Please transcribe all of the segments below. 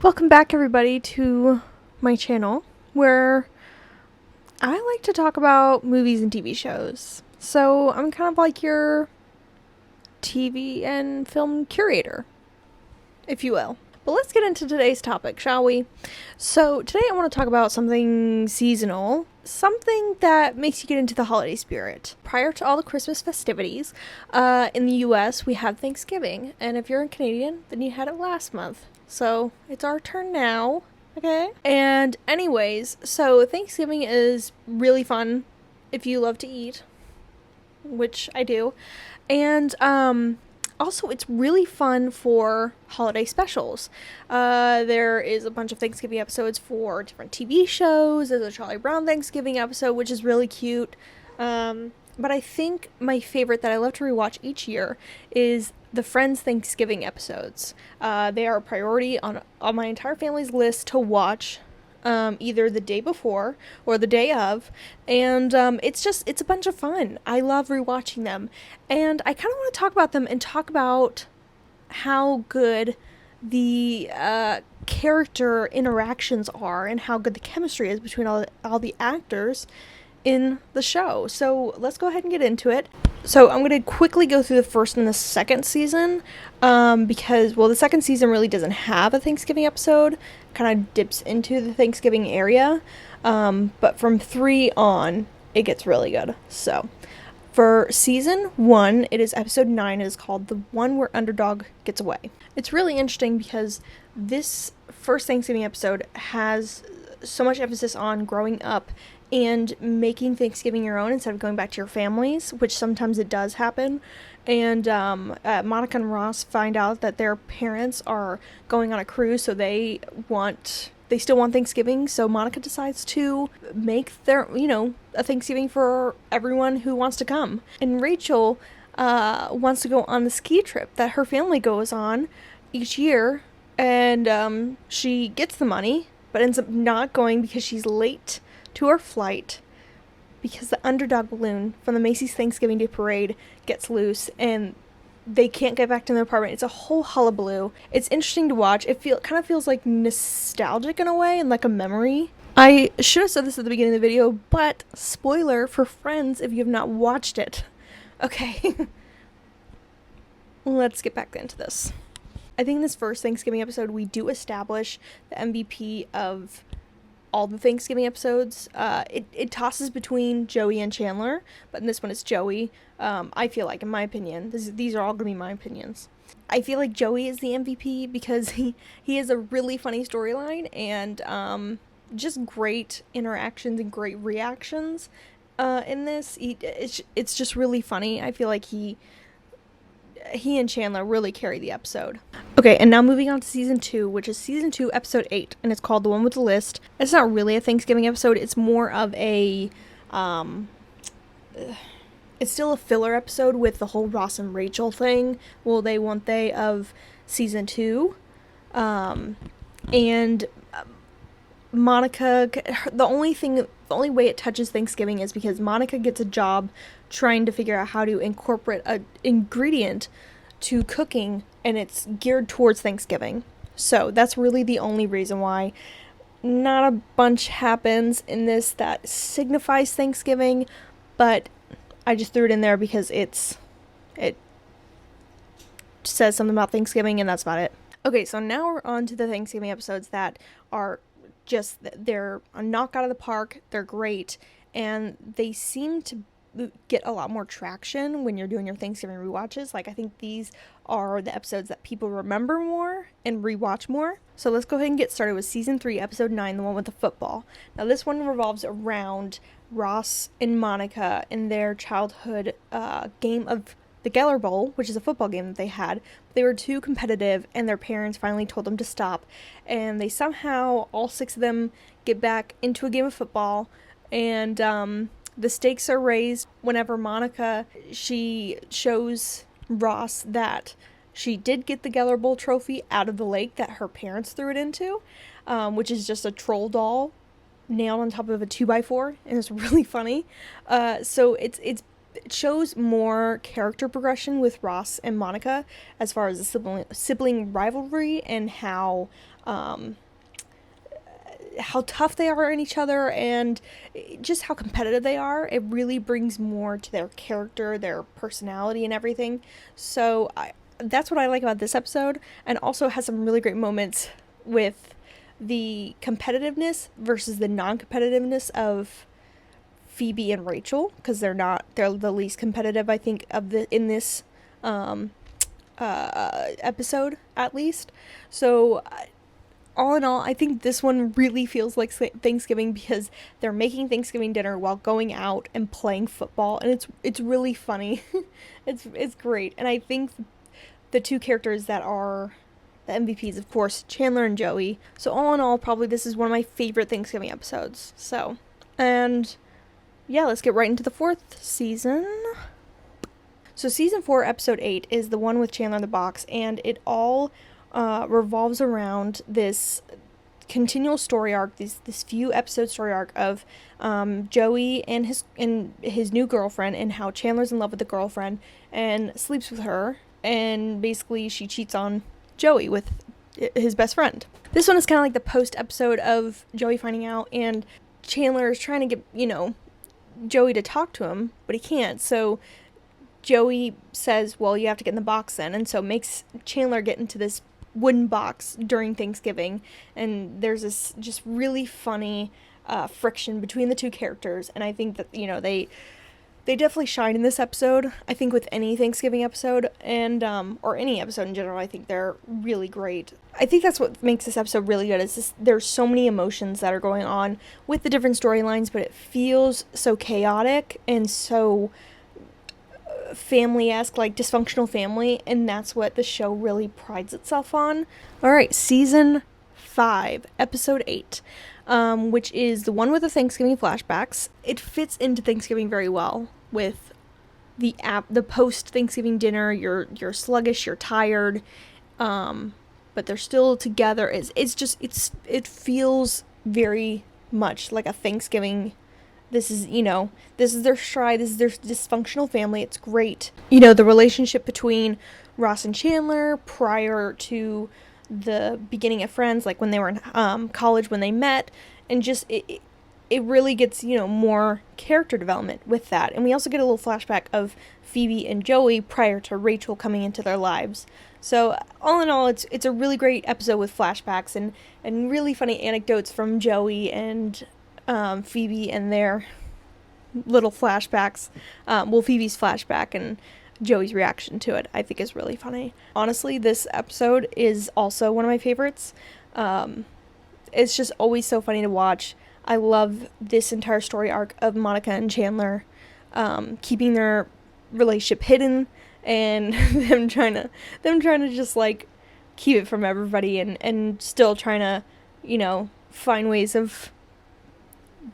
Welcome back, everybody, to my channel where I like to talk about movies and TV shows. So I'm kind of like your TV and film curator, if you will. But let's get into today's topic, shall we? So today I want to talk about something seasonal, something that makes you get into the holiday spirit. Prior to all the Christmas festivities, in the US we have Thanksgiving, and if you're a Canadian, then you had it last month. So it's our turn now, okay? And anyways, so Thanksgiving is really fun if you love to eat, which I do. And also, it's really fun for holiday specials. There is a bunch of Thanksgiving episodes for different TV shows. There's a Charlie Brown Thanksgiving episode, which is really cute. But I think my favorite that I love to rewatch each year is the Friends Thanksgiving episodes. They are a priority on my entire family's list to watch. Either the day before or the day of, and it's a bunch of fun. I love rewatching them, and I kind of want to talk about them and talk about how good the character interactions are and how good the chemistry is between all the actors in the show. So let's go ahead and get into it. So I'm going to quickly go through the first and the second season, because, well, the second season really doesn't have a Thanksgiving episode, kind of dips into the Thanksgiving area, but from 3 on, it gets really good. So, for season 1, it is episode 9, it is called The One Where Underdog Gets Away. It's really interesting because this first Thanksgiving episode has so much emphasis on growing up and making Thanksgiving your own instead of going back to your families, which sometimes it does happen. And Monica and Ross find out that their parents are going on a cruise, so they still want Thanksgiving. So Monica decides to make their, a Thanksgiving for everyone who wants to come. And Rachel wants to go on the ski trip that her family goes on each year, and she gets the money, but ends up not going because she's late to her flight because the underdog balloon from the Macy's Thanksgiving Day Parade gets loose and they can't get back to their apartment. It's a whole hullabaloo. It's interesting to watch. It kind of feels like nostalgic in a way and like a memory. I should have said this at the beginning of the video, but spoiler for Friends if you have not watched it. Okay. Let's get back into this. I think in this first Thanksgiving episode we do establish the MVP of all the Thanksgiving episodes. It tosses between Joey and Chandler, but in this one it's Joey. I feel like, in my opinion, these are all gonna be my opinions. I feel like Joey is the MVP because he has a really funny storyline and just great interactions and great reactions in this. It's just really funny. I feel like he and Chandler really carry the episode. Okay, and now moving on to season 2, which is season 2, episode 8, and it's called The One with the List. It's not really a Thanksgiving episode, it's more of a, it's still a filler episode with the whole Ross and Rachel thing, they of season 2, and Monica, the only way it touches Thanksgiving is because Monica gets a job trying to figure out how to incorporate an ingredient to cooking, and it's geared towards Thanksgiving. So that's really the only reason why. Not a bunch happens in this that signifies Thanksgiving, but I just threw it in there because it says something about Thanksgiving, and that's about it. Okay, so now we're on to the Thanksgiving episodes that are they're a knock out of the park, they're great, and they seem to get a lot more traction when you're doing your Thanksgiving rewatches. Like, I think these are the episodes that people remember more and rewatch more. So let's go ahead and get started with season 3, episode 9, the one with the football. Now this one revolves around Ross and Monica in their childhood game of the Geller Bowl, which is a football game that they had. They were too competitive, and their parents finally told them to stop. And they somehow, all 6 of them, get back into a game of football. And the stakes are raised whenever Monica, she shows Ross that she did get the Geller Bowl trophy out of the lake that her parents threw it into, which is just a troll doll nailed on top of a 2x4, and it's really funny. So it shows more character progression with Ross and Monica as far as the sibling rivalry and how how tough they are in each other and just how competitive they are. It really brings more to their character, their personality, and everything. So that's what I like about this episode, and also has some really great moments with the competitiveness versus the non-competitiveness of Phoebe and Rachel, because they're the least competitive, I think, in this episode, at least. So all in all, I think this one really feels like Thanksgiving, because they're making Thanksgiving dinner while going out and playing football, and it's really funny. it's great. And I think the two characters that are the MVPs, of course, Chandler and Joey. So all in all, probably this is one of my favorite Thanksgiving episodes. So, and yeah, let's get right into the 4th season. So season 4, episode 8 is the one with Chandler in the box, and it all revolves around this continual story arc, this few episode story arc of Joey and his new girlfriend, and how Chandler's in love with the girlfriend and sleeps with her, and basically she cheats on Joey with his best friend. This one is kind of like the post episode of Joey finding out, and Chandler is trying to get, Joey to talk to him, but he can't. So Joey says, well, you have to get in the box then, and so makes Chandler get into this wooden box during Thanksgiving, and there's this just really funny friction between the two characters, and I think that, they definitely shine in this episode. I think with any Thanksgiving episode, and or any episode in general, I think they're really great. I think that's what makes this episode really good, is there's so many emotions that are going on with the different storylines, but it feels so chaotic and so family-esque, like dysfunctional family, and that's what the show really prides itself on. Alright, season 5, episode 8, which is the one with the Thanksgiving flashbacks. It fits into Thanksgiving very well with the post-Thanksgiving dinner. You're sluggish, you're tired, but they're still together. It feels very much like a Thanksgiving. This is their stride, this is their dysfunctional family. It's great. The relationship between Ross and Chandler prior to the beginning of Friends, like when they were in college, when they met, and just it really gets, more character development with that. And we also get a little flashback of Phoebe and Joey prior to Rachel coming into their lives. So all in all, it's a really great episode with flashbacks and really funny anecdotes from Joey and Phoebe and their little flashbacks. Phoebe's flashback and Joey's reaction to it, I think, is really funny. Honestly, this episode is also one of my favorites. It's just always so funny to watch. I love this entire story arc of Monica and Chandler keeping their relationship hidden, and them trying to just like keep it from everybody, and still trying to find ways of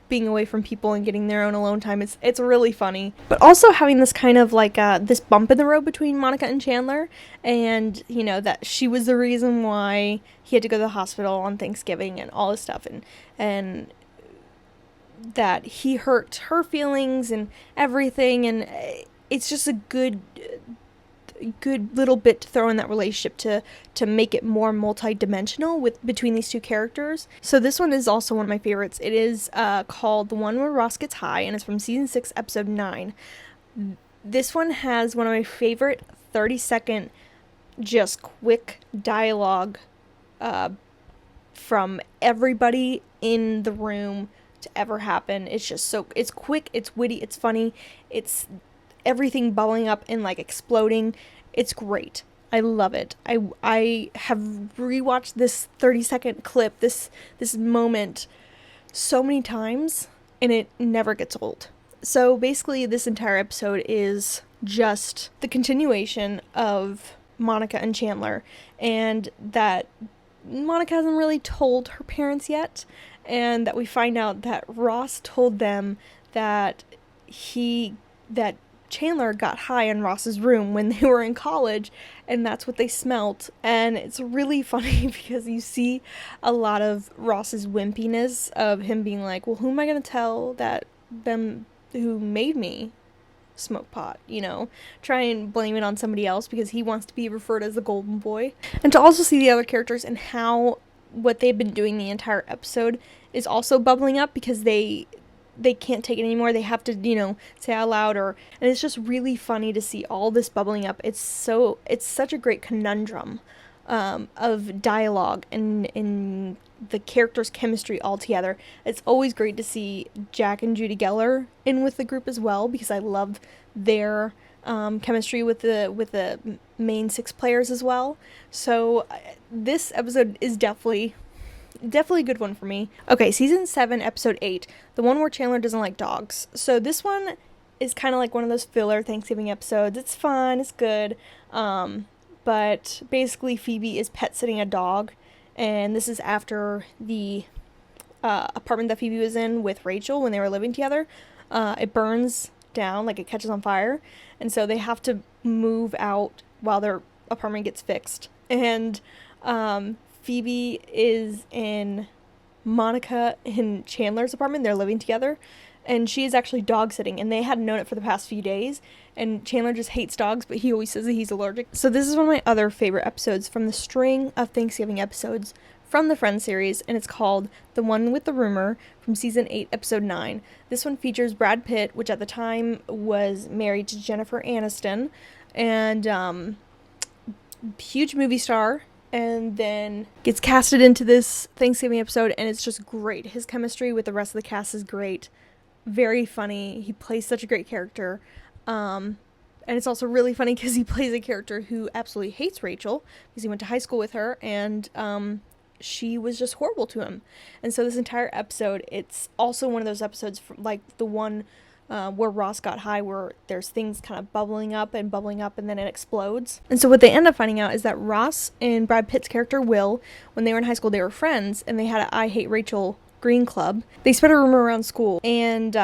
being away from people and getting their own alone time. It's really funny, but also having this kind of like this bump in the road between Monica and Chandler, and that she was the reason why he had to go to the hospital on Thanksgiving and all this stuff, and that he hurt her feelings and everything, and it's just a good little bit to throw in that relationship to make it more multi-dimensional between these two characters. So this one is also one of my favorites. It is called The One Where Ross Gets High, and it's from season 6, episode 9. This one has one of my favorite 30-second just quick dialogue from everybody in the room to ever happen. It's quick, it's witty, it's funny, it's everything bubbling up and like exploding. It's great. I love it. I have rewatched this 30-second clip, this moment, so many times, and it never gets old. So basically, this entire episode is just the continuation of Monica and Chandler, and that Monica hasn't really told her parents yet, and that we find out that Ross told them that Chandler got high in Ross's room when they were in college, and that's what they smelt. And it's really funny because you see a lot of Ross's wimpiness of him being like, well, who am I going to tell that them who made me smoke pot, try and blame it on somebody else because he wants to be referred as the golden boy. And to also see the other characters and how what they've been doing the entire episode is also bubbling up because they can't take it anymore. They have to, say out loud, and it's just really funny to see all this bubbling up. It's such a great conundrum of dialogue and the characters' chemistry all together. It's always great to see Jack and Judy Geller in with the group as well, because I love their chemistry with the main 6 players as well. So this episode is definitely a good one for me. Okay, season 7, episode 8, the one where Chandler doesn't like dogs. So this one is kind of like one of those filler Thanksgiving episodes. It's fun, it's good, but basically Phoebe is pet sitting a dog, and this is after the apartment that Phoebe was in with Rachel when they were living together. It burns down, like it catches on fire, and so they have to move out while their apartment gets fixed. And Phoebe is in Monica and Chandler's apartment. They're living together, and she is actually dog sitting, and they hadn't known it for the past few days, and Chandler just hates dogs, but he always says that he's allergic. So this is one of my other favorite episodes from the string of Thanksgiving episodes from the Friends series, and it's called The One with the Rumor from season 8, episode 9. This one features Brad Pitt, which at the time was married to Jennifer Aniston, and huge movie star, and then gets casted into this Thanksgiving episode, and it's just great. His chemistry with the rest of the cast is great. Very funny. He plays such a great character. And it's also really funny because he plays a character who absolutely hates Rachel because he went to high school with her, and she was just horrible to him. And so this entire episode, it's also one of those episodes like the one where Ross got high, where there's things kind of bubbling up and then it explodes. And so what they end up finding out is that Ross and Brad Pitt's character Will, when they were in high school, they were friends, and they had an I Hate Rachel Green Club. They spread a rumor around school, and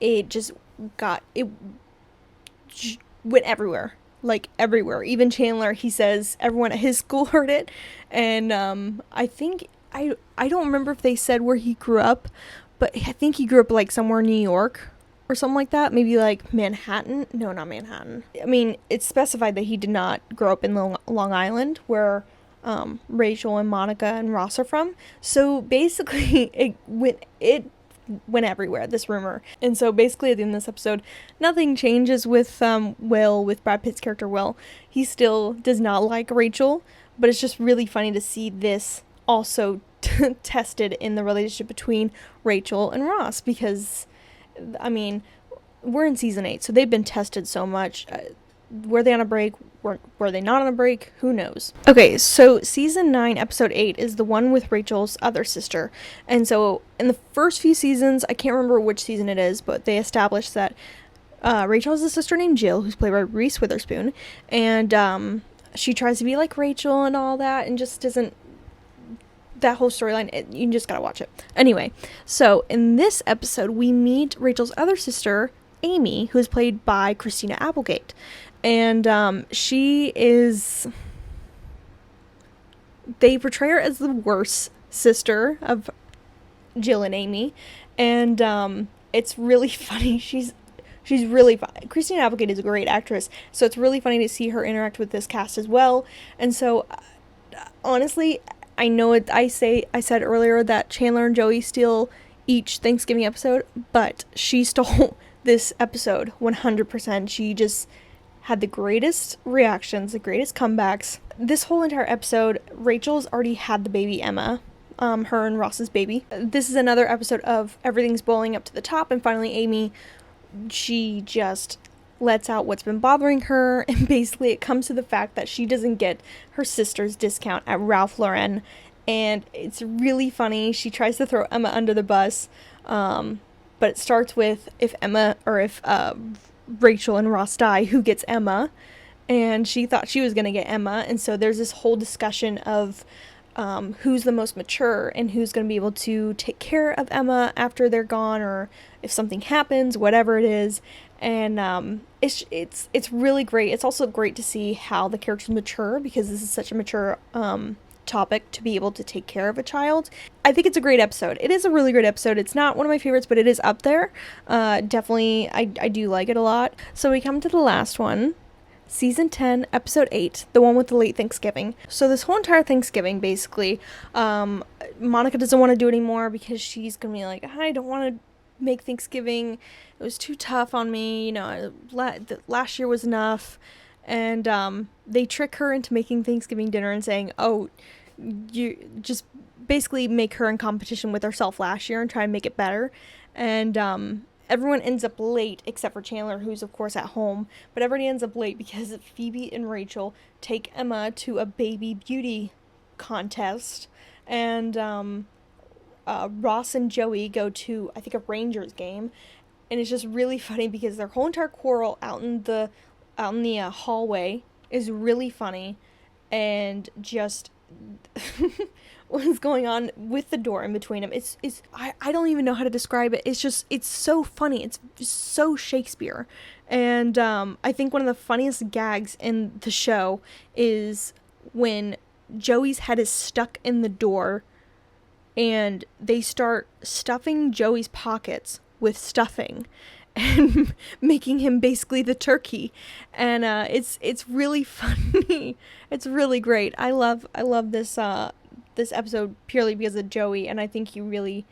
it went everywhere. Like everywhere. Even Chandler, he says everyone at his school heard it. And I think, I don't remember if they said where he grew up, but I think he grew up like somewhere in New York or something like that. Maybe like Manhattan. No, not Manhattan. I mean, it's specified that he did not grow up in Long Island, where Rachel and Monica and Ross are from. So basically it went everywhere, this rumor. And so basically at the end of this episode, nothing changes with with Brad Pitt's character Will. He still does not like Rachel, but it's just really funny to see this also tested in the relationship between Rachel and Ross, because I mean, we're in season 8, so they've been tested so much. Were they on a break? Were they not on a break? Who knows? Okay, so season 9, episode 8 is the one with Rachel's other sister. And so in the first few seasons, I can't remember which season it is, but they established that Rachel has a sister named Jill, who's played by Reese Witherspoon. And she tries to be like Rachel and all that, and just doesn't... That whole storyline, you just gotta watch it. Anyway, so in this episode, we meet Rachel's other sister, Amy, who is played by Christina Applegate. And she is... They portray her as the worst sister of Jill and Amy. And it's really funny. She's really funny. Christina Applegate is a great actress, so it's really funny to see her interact with this cast as well. And so, honestly... I know I said earlier that Chandler and Joey steal each Thanksgiving episode, but she stole this episode 100%. She just had the greatest reactions, the greatest comebacks. This whole entire episode, Rachel's already had the baby Emma, her and Ross's baby. This is another episode of everything's boiling up to the top, and finally Amy, she just lets out what's been bothering her, and basically it comes to the fact that she doesn't get her sister's discount at Ralph Lauren, and it's really funny. She tries to throw Emma under the bus, but it starts with if Rachel and Ross die, who gets Emma, and she thought she was gonna get Emma, and so there's this whole discussion of who's the most mature and who's going to be able to take care of Emma after they're gone, or if something happens, whatever it is. And it's really great. It's also great to see how the characters mature, because this is such a mature topic to be able to take care of a child. I think it's a great episode. It is a really great episode. It's not one of my favorites, but it is up there. Definitely, I do like it a lot. So we come to the last one, Season 10, Episode 8, the one with the late Thanksgiving. So this whole entire Thanksgiving, basically, Monica doesn't want to do it anymore because she's going to be like, I don't want to make Thanksgiving. It was too tough on me. You know, last year was enough. And they trick her into making Thanksgiving dinner and saying, oh, you just basically make her in competition with herself last year and try and make it better. And everyone ends up late except for Chandler, who's of course at home, but everybody ends up late because Phoebe and Rachel take Emma to a baby beauty contest, and Ross and Joey go to, I think, a Rangers game, and it's just really funny because their whole entire quarrel out in the hallway is really funny, and just what's going on with the door in between them. I don't even know how to describe it. It's so funny. It's just so Shakespeare. And I think one of the funniest gags in the show is when Joey's head is stuck in the door and they start stuffing Joey's pockets with stuffing and making him basically the turkey, and it's really funny. It's really great. I love this this episode purely because of Joey, and I think he really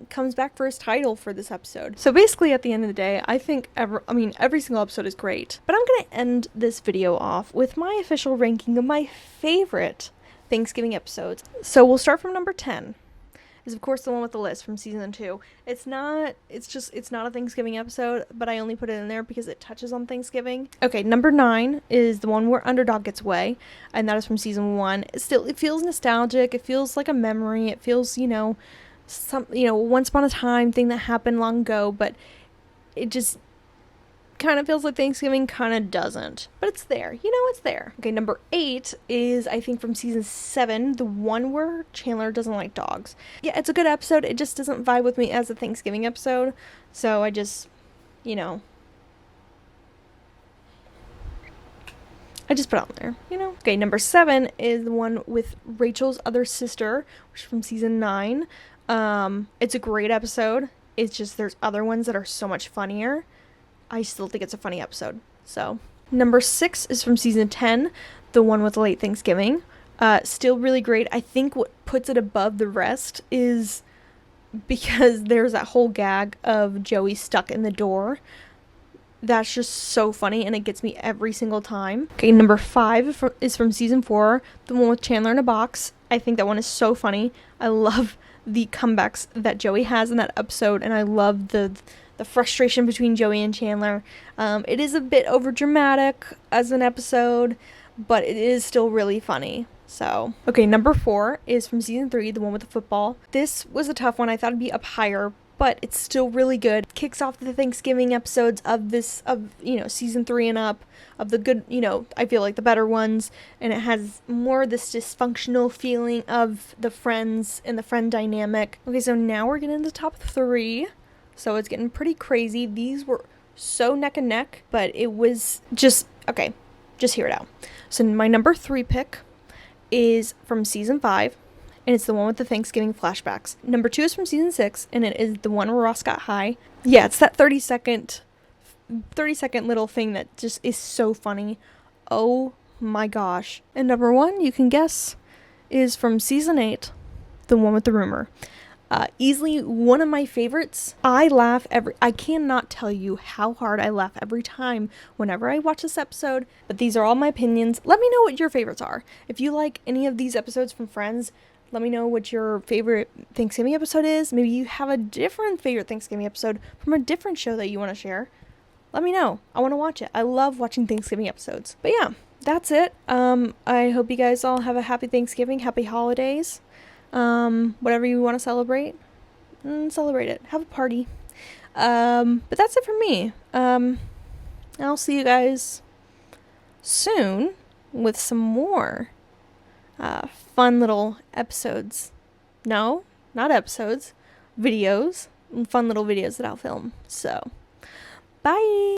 comes back for his title for this episode. So basically, at the end of the day, I think every single episode is great, but I'm gonna end this video off with my official ranking of my favorite Thanksgiving episodes. So we'll start from number 10. Is of course the one with the list from season 2. It's not a Thanksgiving episode, but I only put it in there because it touches on Thanksgiving. Okay, number 9 is the one where Underdog gets away, and that is from season 1. It feels nostalgic. It feels like a memory. It feels, once upon a time thing that happened long ago, but it just kind of feels like Thanksgiving, kind of doesn't, but it's there. It's there. Okay, number 8 is, I think, from season 7, the one where Chandler doesn't like dogs. Yeah, it's a good episode. It just doesn't vibe with me as a Thanksgiving episode, so I just, I just put it on there, Okay, number 7 is the one with Rachel's other sister, which is from season 9. It's a great episode. It's just there's other ones that are so much funnier. I still think it's a funny episode. So, number 6 is from season 10, the one with late Thanksgiving. Still really great. I think what puts it above the rest is because there's that whole gag of Joey stuck in the door. That's just so funny, and it gets me every single time. Okay, number 5 is from season 4, the one with Chandler in a box. I think that one is so funny. I love the comebacks that Joey has in that episode, and I love the frustration between Joey and Chandler. It is a bit overdramatic as an episode, but it is still really funny. So, okay, number 4 is from season 3, the one with the football. This was a tough one. I thought it'd be up higher, but it's still really good. Kicks off the Thanksgiving episodes of season 3 and up, of the good, I feel like the better ones, and it has more this dysfunctional feeling of the friends and the friend dynamic. Okay, so now we're getting into the top 3. So it's getting pretty crazy. These were so neck and neck, but it was just hear it out. So my number 3 pick is from season 5, and it's the one with the Thanksgiving flashbacks. Number 2 is from season 6, and it is the one where Ross got high. Yeah, it's that 30-second little thing that just is so funny. Oh my gosh. And number 1, you can guess, is from season 8, the one with the rumor. Easily one of my favorites. I cannot tell you how hard I laugh every time whenever I watch this episode, but these are all my opinions. Let me know what your favorites are. If you like any of these episodes from Friends, let me know what your favorite Thanksgiving episode is. Maybe you have a different favorite Thanksgiving episode from a different show that you want to share. Let me know. I want to watch it. I love watching Thanksgiving episodes. But yeah, that's it. I hope you guys all have a happy Thanksgiving, happy holidays. Whatever you want to celebrate, celebrate it. Have a party. But that's it for me. I'll see you guys soon with some more fun little episodes. No, not episodes. Videos. Fun little videos that I'll film. So, bye!